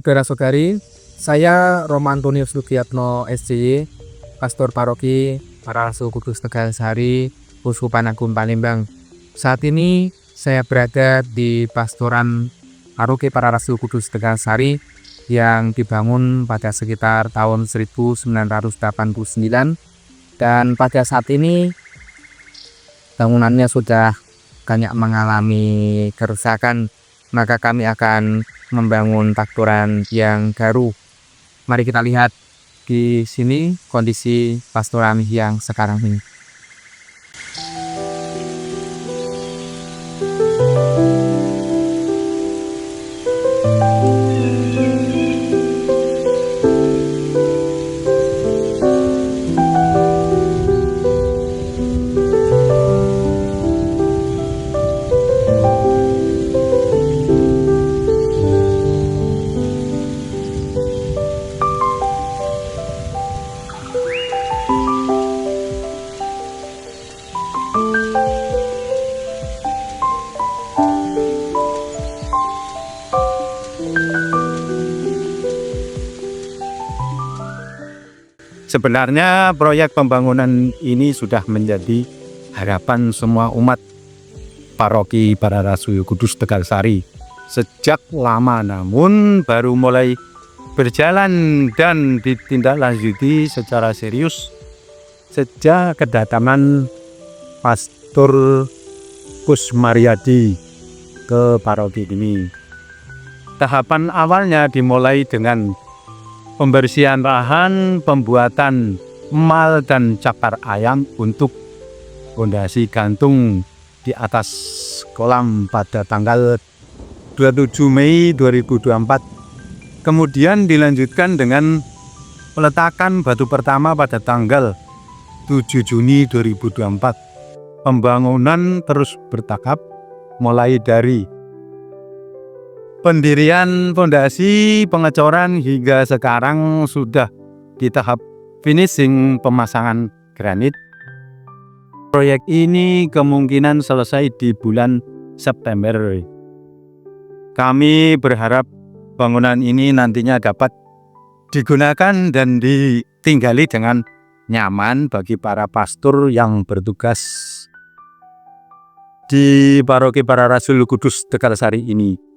Saudara-saudari, saya Roma Antonius Lugiatno SCY, Pastor Paroki Pararasul Kudus Tegalsari, Uskupan Agung Palembang. Saat ini saya berada di Pastoran Paroki Pararasul Kudus Tegalsari yang dibangun pada sekitar tahun 1989, dan pada saat ini bangunannya sudah banyak mengalami kerusakan, maka kami akan membangun pastoran yang baru. Mari kita lihat di sini kondisi pastoran yang sekarang ini. Sebenarnya proyek pembangunan ini sudah menjadi harapan semua umat Paroki Pararasul Kudus Tegalsari sejak lama, namun baru mulai berjalan dan ditindaklanjuti secara serius sejak kedatangan Pastor Kusmaryadi ke paroki ini. Tahapan awalnya dimulai dengan pembersihan lahan, pembuatan mal dan cakar ayam untuk fondasi gantung di atas kolam pada tanggal 27 Mei 2024. Kemudian dilanjutkan dengan peletakan batu pertama pada tanggal 7 Juni 2024. Pembangunan terus bertahap mulai dari pendirian fondasi, pengecoran hingga sekarang sudah di tahap finishing pemasangan granit. Proyek ini kemungkinan selesai di bulan September. Kami berharap bangunan ini nantinya dapat digunakan dan ditinggali dengan nyaman bagi para pastor yang bertugas di Paroki Pararasul Kudus Tegalsari ini.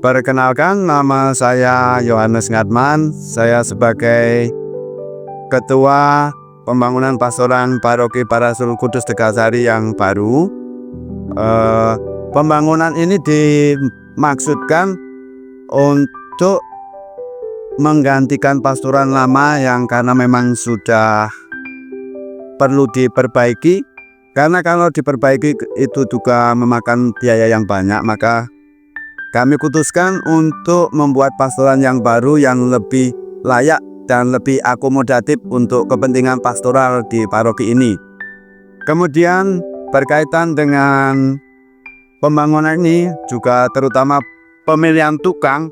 Perkenalkan, nama saya Yohanes Ngatman. Saya sebagai Ketua Pembangunan Pastoran Paroki Pararasul Kudus Tegalsari yang baru. Pembangunan ini dimaksudkan untuk menggantikan pastoran lama yang karena memang sudah perlu diperbaiki. Karena kalau diperbaiki itu juga memakan biaya yang banyak, maka kami putuskan untuk membuat pastoran yang baru yang lebih layak dan lebih akomodatif untuk kepentingan pastoral di paroki ini. Kemudian berkaitan dengan pembangunan ini juga terutama pemilihan tukang,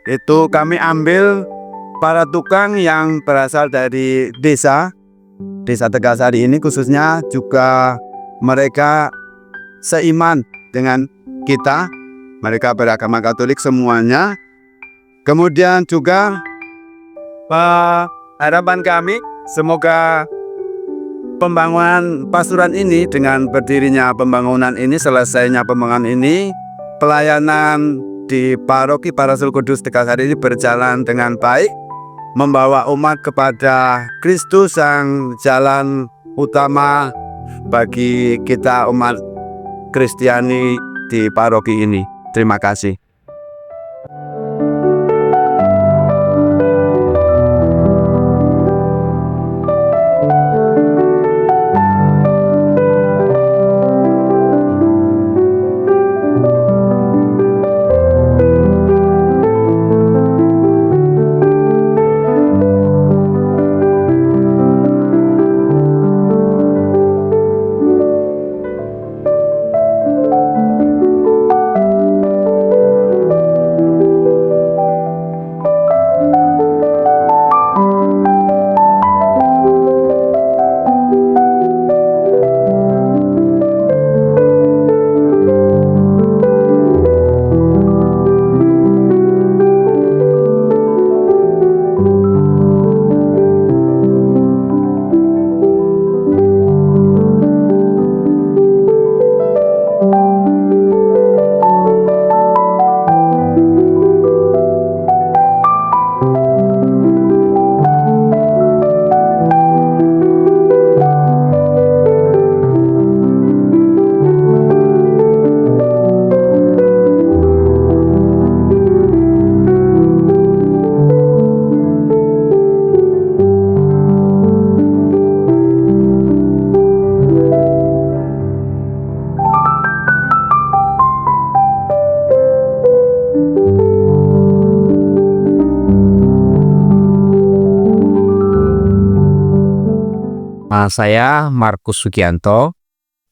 itu kami ambil para tukang yang berasal dari desa Tegalsari ini, khususnya juga mereka seiman dengan kita. Mereka beragama Katolik semuanya. Kemudian juga harapan kami semoga pembangunan pastoran ini, dengan berdirinya pembangunan ini, selesainya pembangunan ini, pelayanan di Paroki Pararasul Kudus Tegalsari ini berjalan dengan baik, membawa umat kepada Kristus yang jalan utama bagi kita umat Kristiani di paroki ini. Terima kasih. Nama saya Markus Sugianto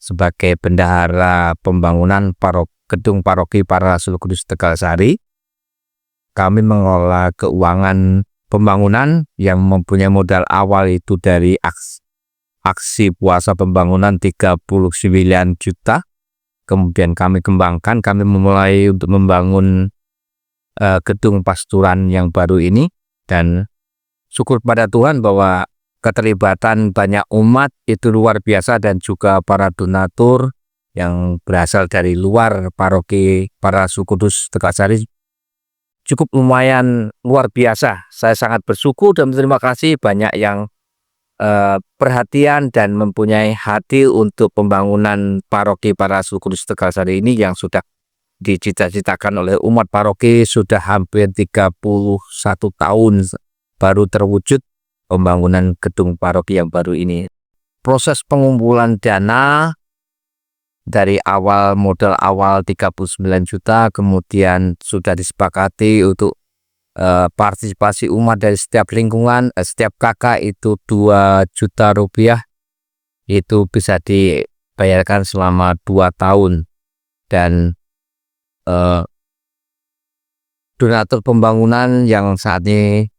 sebagai bendahara pembangunan gedung paroki Para Rasul Kudus Tegalsari. Kami mengelola keuangan pembangunan yang mempunyai modal awal itu dari aksi puasa pembangunan 39 juta. Kemudian kami kembangkan, kami memulai untuk membangun gedung pasturan yang baru ini, dan syukur pada Tuhan bahwa keterlibatan banyak umat itu luar biasa, dan juga para donatur yang berasal dari luar paroki Para Rasul Kudus Tegalsari cukup lumayan luar biasa. Saya sangat bersyukur dan berterima kasih, banyak yang perhatian dan mempunyai hati untuk pembangunan paroki Para Rasul Kudus Tegalsari ini yang sudah dicita-citakan oleh umat paroki sudah hampir 31 tahun baru terwujud pembangunan gedung paroki yang baru ini. Proses pengumpulan dana dari modal awal 39 juta, kemudian sudah disepakati untuk partisipasi umat dari setiap lingkungan, setiap kakak itu 2 juta rupiah, itu bisa dibayarkan selama 2 tahun, dan donatur pembangunan yang saat ini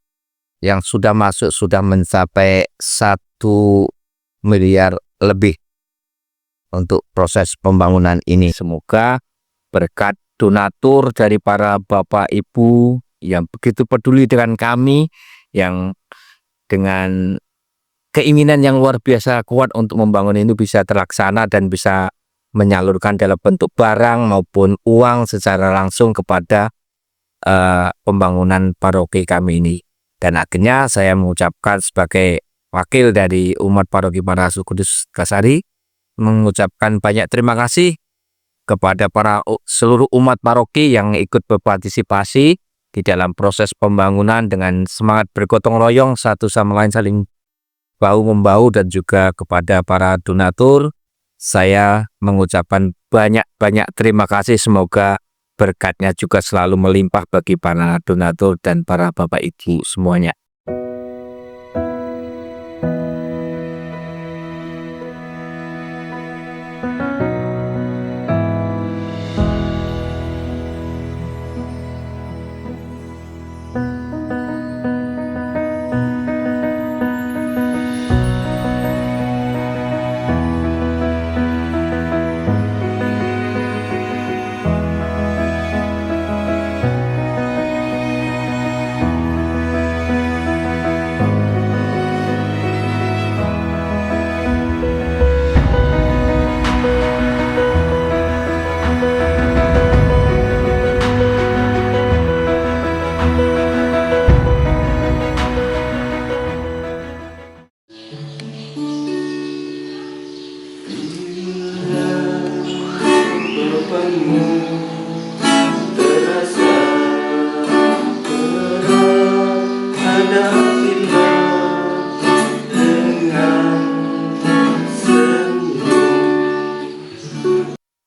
yang sudah masuk sudah mencapai 1 miliar lebih untuk proses pembangunan ini. Semoga berkat donatur dari para bapak ibu yang begitu peduli dengan kami, yang dengan keinginan yang luar biasa kuat untuk membangun ini bisa terlaksana dan bisa menyalurkan dalam bentuk barang maupun uang secara langsung kepada pembangunan paroki kami ini. Dan akhirnya saya mengucapkan sebagai wakil dari umat paroki Para Rasul Kudus Tegalsari, mengucapkan banyak terima kasih kepada seluruh umat paroki yang ikut berpartisipasi di dalam proses pembangunan dengan semangat bergotong royong satu sama lain, saling bahu-membahu, dan juga kepada para donatur. Saya mengucapkan banyak terima kasih. Semoga berkatnya juga selalu melimpah bagi para donatur dan para bapak ibu semuanya.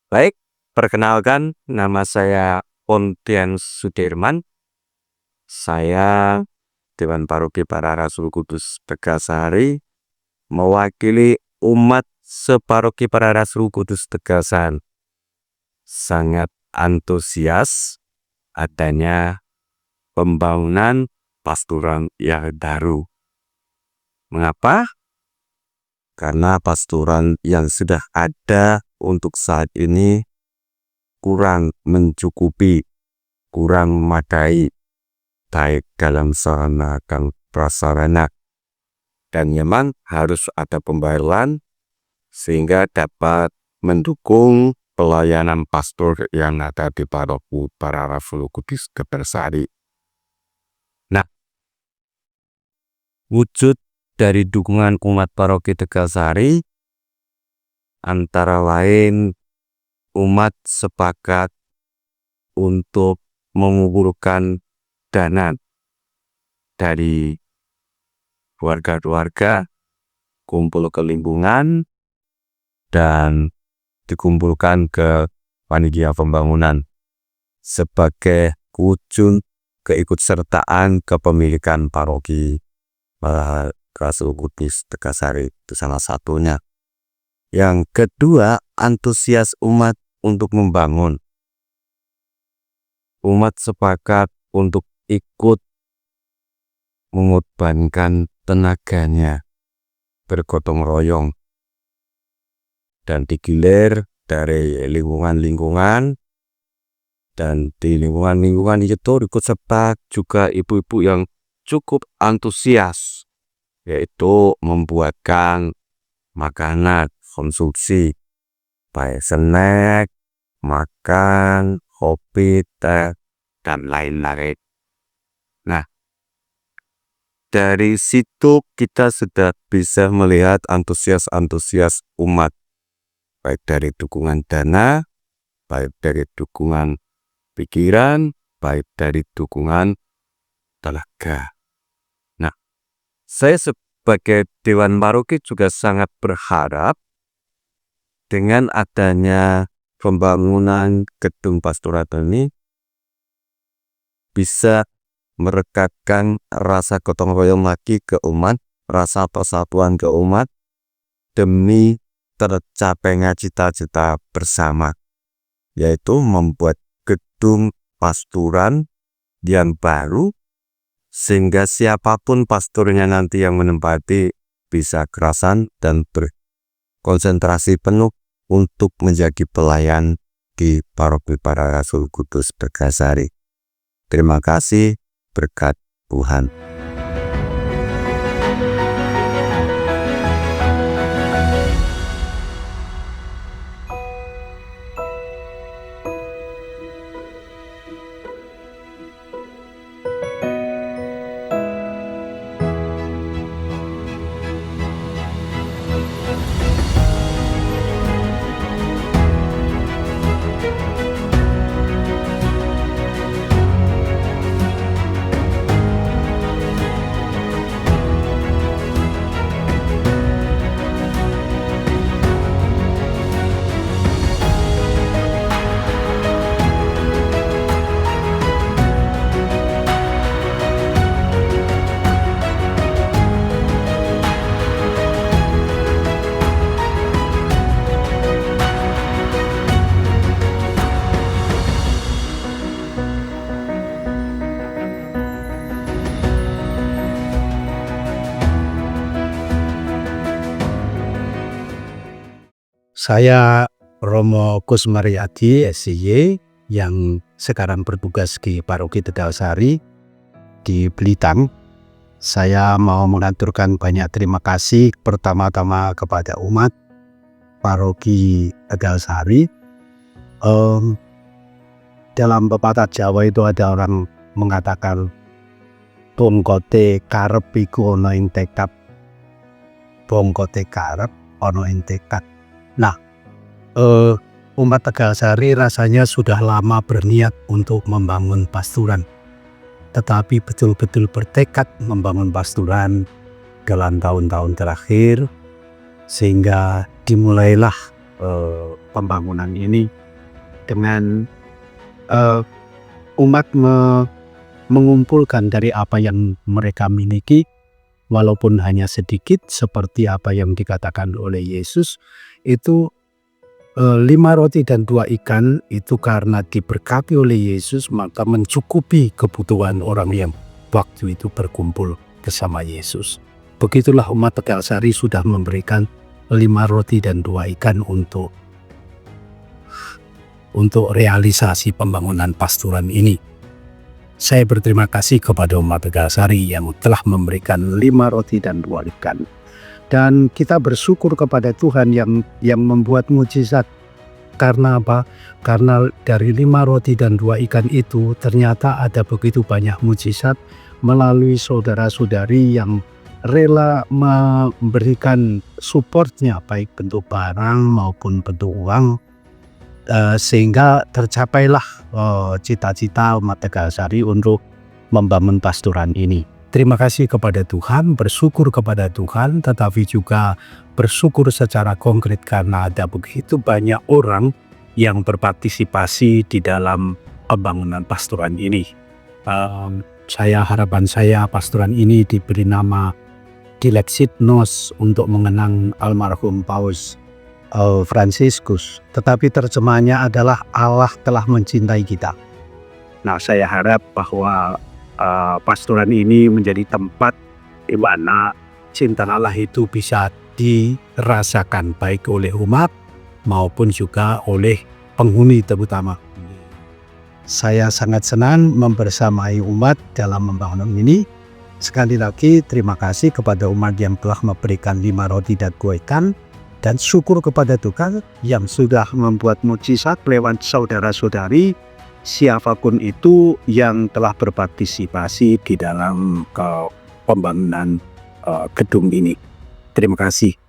Baik, perkenalkan, nama saya Pontian Sudirman. Saya Dewan Paroki Para Rasul Kudus Tegalsari, mewakili umat separoki Para Rasul Kudus Tegalsari. Sangat antusias adanya pembangunan pasturan yang baru. Mengapa? Karena pasturan yang sudah ada untuk saat ini kurang mencukupi, kurang memadai, baik dalam sarana dan prasarana, dan memang harus ada pembaruan sehingga dapat mendukung pelayanan pastor yang ada di paroki Para Rasul Kudus Tegalsari. Nah, wujud dari dukungan umat paroki Tegalsari antara lain umat sepakat untuk mengumpulkan dana dari warga-warga, kumpul ke lingkungan, dan dikumpulkan ke panitia pembangunan sebagai wujud keikutsertaan kepemilikan paroki Rasul Kudus Tegasari itu salah satunya. Yang kedua, antusias umat untuk membangun. Umat sepakat untuk ikut mengorbankan tenaganya, bergotong royong, dan digilir dari lingkungan-lingkungan, dan di lingkungan-lingkungan itu ikut serta juga ibu-ibu yang cukup antusias, yaitu membuatkan makanan konsumsi, baik snack, makan, kopi, teh, dan lain-lain. Nah, dari situ kita sudah bisa melihat antusias umat, baik dari dukungan dana, baik dari dukungan pikiran, baik dari dukungan tenaga. Nah, saya sebagai Dewan Paroki juga sangat berharap dengan adanya pembangunan gedung pastoral ini bisa merekatkan rasa gotong royong lagi ke umat, rasa persatuan ke umat, demi tercapainya cita-cita bersama, yaitu membuat gedung pastoran yang baru, sehingga siapapun pastornya nanti yang menempati bisa kerasan dan berkonsentrasi penuh untuk menjadi pelayan di Paroki Para Rasul Kudus Tegasari. Terima kasih, berkat Tuhan. Saya Romo Kusmariadi SCY yang sekarang bertugas di Paroki Tegalsari di Blitar. Saya mau mengaturkan banyak terima kasih pertama-tama kepada umat Paroki Tegalsari. Dalam pepatah Jawa itu ada orang mengatakan bongkote karep iku ana ing tekad. Bongkote karep ana ing tekad. Nah, umat Tegalsari rasanya sudah lama berniat untuk membangun pasturan, tetapi betul-betul bertekad membangun pasturan dalam tahun-tahun terakhir, sehingga dimulailah pembangunan ini dengan umat mengumpulkan dari apa yang mereka miliki, walaupun hanya sedikit, seperti apa yang dikatakan oleh Yesus. Itu 5 roti dan 2 ikan itu karena diberkati oleh Yesus, maka mencukupi kebutuhan orang yang waktu itu berkumpul bersama Yesus. Begitulah umat Tegalsari sudah memberikan 5 roti dan 2 ikan untuk realisasi pembangunan pasturan ini. Saya berterima kasih kepada umat Tegalsari yang telah memberikan 5 roti dan 2 ikan. Dan kita bersyukur kepada Tuhan yang membuat mujizat. Karena apa? Karena dari 5 roti dan 2 ikan itu ternyata ada begitu banyak mujizat melalui saudara-saudari yang rela memberikan supportnya, baik bentuk barang maupun bentuk uang, sehingga tercapailah cita-cita umat Tegalsari untuk membangun pasturan ini. Terima kasih kepada Tuhan, bersyukur kepada Tuhan, tetapi juga bersyukur secara konkret karena ada begitu banyak orang yang berpartisipasi di dalam pembangunan pasturan ini. Harapan saya pasturan ini diberi nama Dilexit Nos untuk mengenang almarhum Paus Fransiskus, tetapi terjemahannya adalah Allah telah mencintai kita. Nah, saya harap bahwa pastoran ini menjadi tempat di mana cinta Allah itu bisa dirasakan baik oleh umat maupun juga oleh penghuni terutama. Saya sangat senang membersamai umat dalam membangun ini. Sekali lagi terima kasih kepada umat yang telah memberikan 5 roti dan 2 ikan, dan syukur kepada Tuhan yang sudah membuat mujizat lewat saudara-saudari siapapun itu yang telah berpartisipasi di dalam pembangunan gedung ini. Terima kasih.